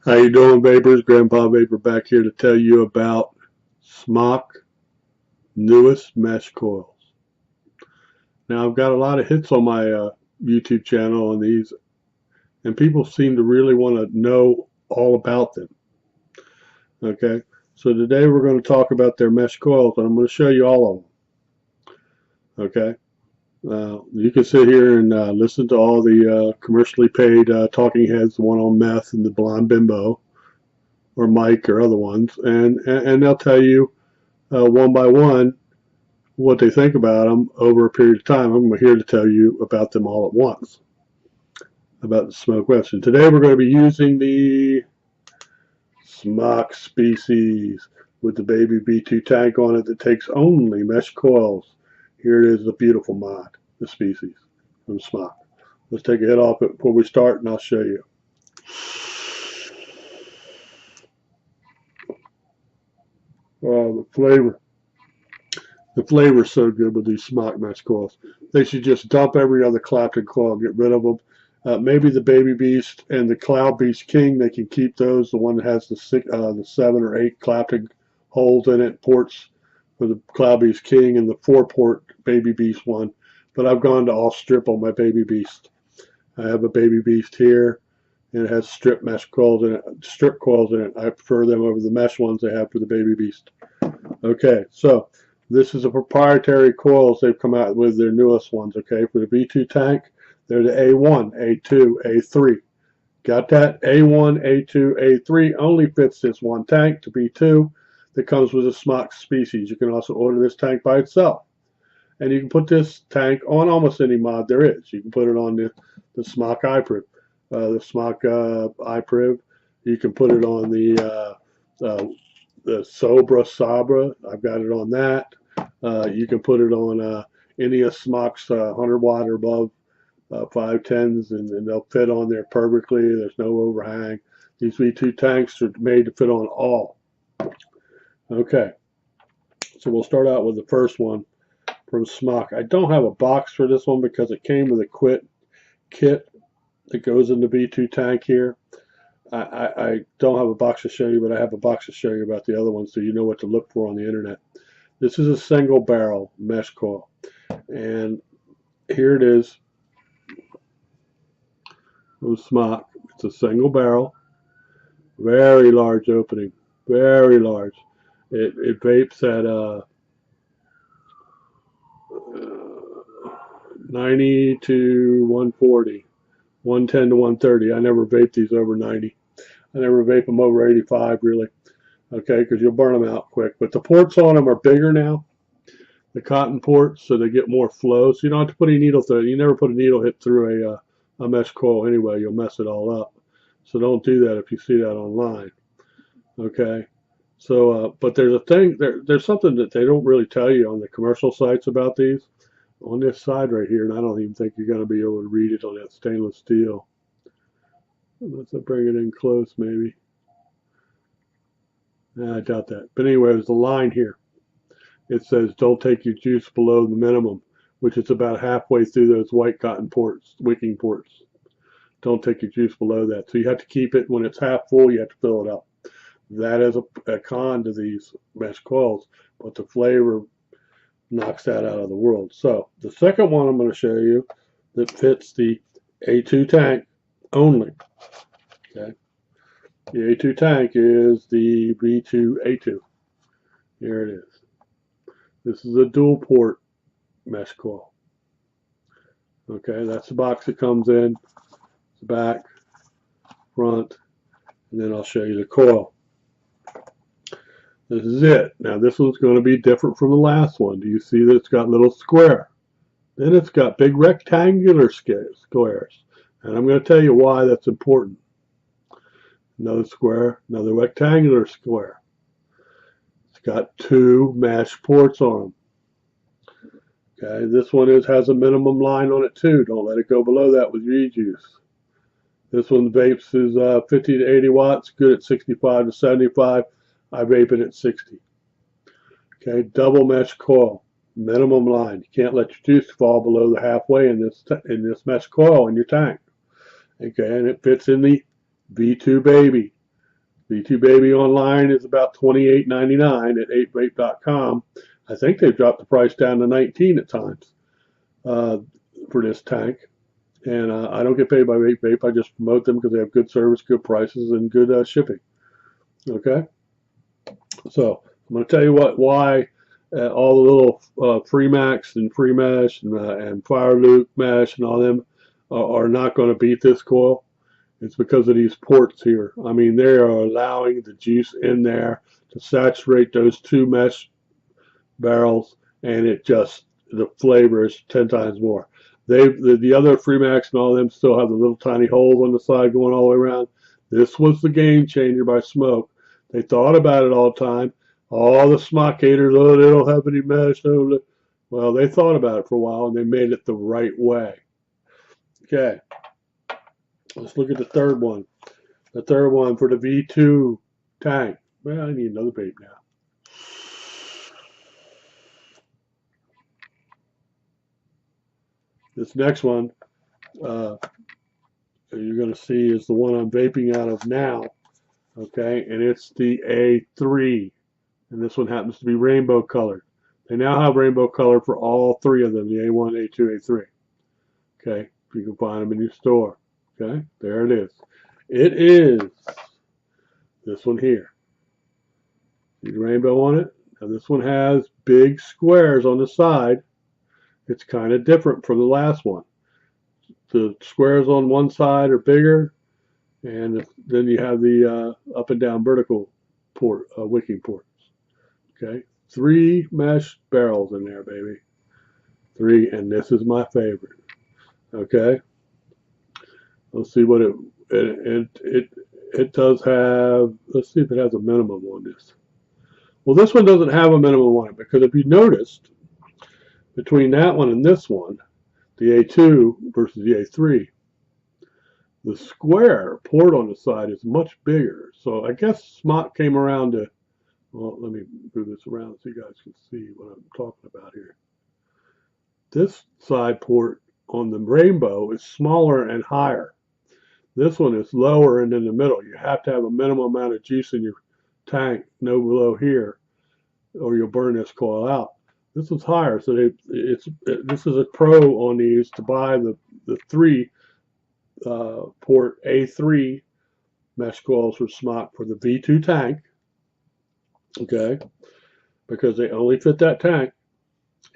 How you doing, Vapors? Grandpa Vapor back here to tell you about Smok newest mesh coils. Now, I've got a lot of hits on my YouTube channel on these, and people seem to really want to know all about them. Okay, so today we're going to talk about their mesh coils, and I'm going to show you all of them. Okay, you can sit here and listen to all the commercially paid talking heads, the one on meth and the blonde bimbo, or Mike or other ones, and they'll tell you one by one what they think about them over a period of time. I'm here to tell you about them all at once, about the Smok West. And today we're going to be using the Smok species with the baby B2 tank on it that takes only mesh coils. Here it is, the beautiful mod, the species from Smok. Let's take a hit off it before we start and I'll show you. The flavor. The flavor is so good with these Smok mesh coils. They should just dump every other CLAPTON coil, get rid of them. Maybe the Baby Beast and the Cloud Beast King, they can keep those. The one that has the 7 or 8 CLAPTON holes in it, ports for the Cloud Beast King, and the 4-port Baby Beast one. But I've gone to all strip on my Baby Beast. I have a Baby Beast here, and it has strip mesh coils in it, strip coils in it. I prefer them over the mesh ones they have for the Baby Beast. Okay, so this is a proprietary coils they've come out with, their newest ones. Okay, for the B2 tank, they're the A1, A2, A3. Got that? A1, A2, A3 only fits this one tank to B2 that comes with a Smok species. You can also order this tank by itself. And you can put this tank on almost any mod there is. You can put it on the Smok iPriv. The Smok iPriv. You can put it on the Sabra. I've got it on that. You can put it on any of Smok's 100 watt or above 510s, and they'll fit on there perfectly. There's no overhang. These V2 tanks are made to fit on all. Okay, so we'll start out with the first one from Smok. I don't have a box for this one because it came with a kit that goes in the V2 tank here. I don't have a box to show you, but I have a box to show you about the other ones so you know what to look for on the internet. This is a single barrel mesh coil, and here it is from Smok. It's a single barrel, very large opening, very large. It vapes at 90 to 140, 110 to 130. I never vape these over 90. I never vape them over 85 really. Okay, because you'll burn them out quick. But the ports on them are bigger now, the cotton ports, so they get more flow. So you don't have to put any needle through. You never put a needle hit through a mesh coil anyway. You'll mess it all up. So don't do that if you see that online. Okay. So, but there's a thing, there's something that they don't really tell you on the commercial sites about these. On this side right here, and I don't even think you're going to be able to read it on that stainless steel. Let's bring it in close, maybe. I doubt that. But anyway, there's a line here. It says, don't take your juice below the minimum, which is about halfway through those white cotton ports, wicking ports. Don't take your juice below that. So you have to keep it, when it's half full, you have to fill it up. That is a con to these mesh coils, but the flavor knocks that out of the world. So the second one I'm going to show you that fits the A2 tank only. Okay. The A2 tank is the B2A2. Here it is. This is a dual port mesh coil. Okay, that's the box it comes in. It's back, front, and then I'll show you the coil. This is it. Now this one's going to be different from the last one. Do you see that it's got little square? Then it's got big rectangular squares. And I'm going to tell you why that's important. Another square, another rectangular square. It's got 2 mesh ports on them. Okay, this one has a minimum line on it too. Don't let it go below that with rejuice. This one vapes is 50 to 80 watts, good at 65 to 75. I vape it at 60. Okay, double mesh coil, minimum line. You can't let your juice fall below the halfway in this mesh coil in your tank. Okay, and it fits in the V2 baby. V2 Baby online is about $28.99 at 8vape.com. I think they've dropped the price down to $19 at times for this tank. And I don't get paid by Vape. I just promote them because they have good service, good prices, and good shipping. Okay? So I'm going to tell you why all the little Freemax and Freemesh and Fireloop Mesh and all them are not going to beat this coil. It's because of these ports here. I mean, they are allowing the juice in there to saturate those two mesh barrels, and it just, the flavor is 10 times more. The other Freemax and all of them still have the little tiny holes on the side going all the way around. This was the game changer by Smok. They thought about it all the time. All the Smok haters, oh, they don't have any mesh. Well, they thought about it for a while, and they made it the right way. Okay, let's look at the third one. The third one for the V2 tank. Well, I need another vape now. This next one you're going to see is the one I'm vaping out of now. Okay, and it's the A3. And this one happens to be rainbow colored. They now have rainbow color for all three of them, the A1, A2, A3. Okay, you can find them in your store. Okay, there it is. It is this one here. See the rainbow on it? Now this one has big squares on the side. It's kind of different from the last one. The squares on one side are bigger, and then you have the up and down vertical port, wicking ports. Okay, 3 mesh barrels in there, baby. 3, and this is my favorite. Okay, let's see what it does have. Let's see if it has a minimum on this. Well, this one doesn't have a minimum on it because if you noticed, between that one and this one, the A2 versus the A3, the square port on the side is much bigger. So I guess Smok came around to, well, let me move this around so you guys can see what I'm talking about here. This side port on the rainbow is smaller and higher. This one is lower and in the middle. You have to have a minimum amount of juice in your tank, no below here, or you'll burn this coil out. This is higher, so this is a pro on these to buy the 3 port A3 mesh coils for Smok for the V2 tank. Okay, because they only fit that tank,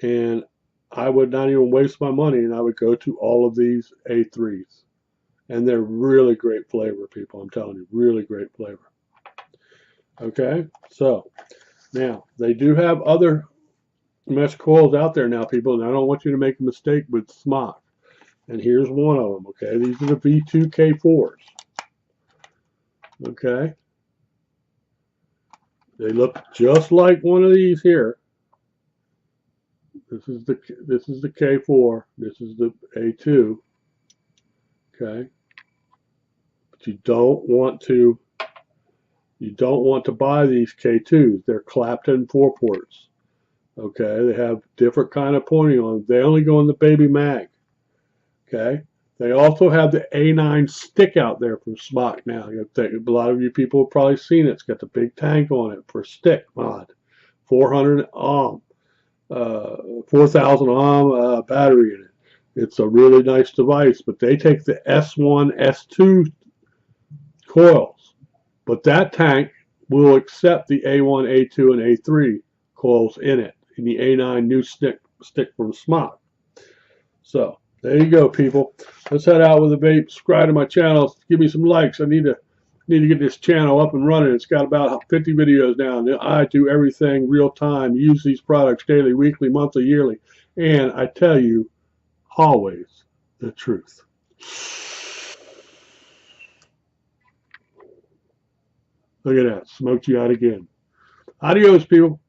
and I would not even waste my money, and I would go to all of these A3s, and they're really great flavor, people. I'm telling you, really great flavor. Okay, so now they do have other mesh coils out there now, people, and I don't want you to make a mistake with Smok. And here's one of them. Okay, these are the V2 K4s. Okay, they look just like one of these here. This is the K4. This is the A2. Okay, but you don't want to buy these K2s. They're CLAPTON 4 ports. Okay, they have different kind of pointing on them. They only go in the baby mag. Okay, they also have the A9 stick out there from Smok now. A lot of you people have probably seen it. It's got the big tank on it for stick mod, 400 ohm, 4,000 ohm battery in it. It's a really nice device, but they take the S1, S2 coils, but that tank will accept the A1, A2, and A3 coils in it, in the A9 new stick from Smok. So there you go, people. Let's head out with a vape. Subscribe to my channel. Give me some likes. I need to get this channel up and running. It's got about 50 videos now, and I do everything real time. Use these products daily, weekly, monthly, yearly, and I tell you always the truth. Look at that. Smoked you out again. Adios, people.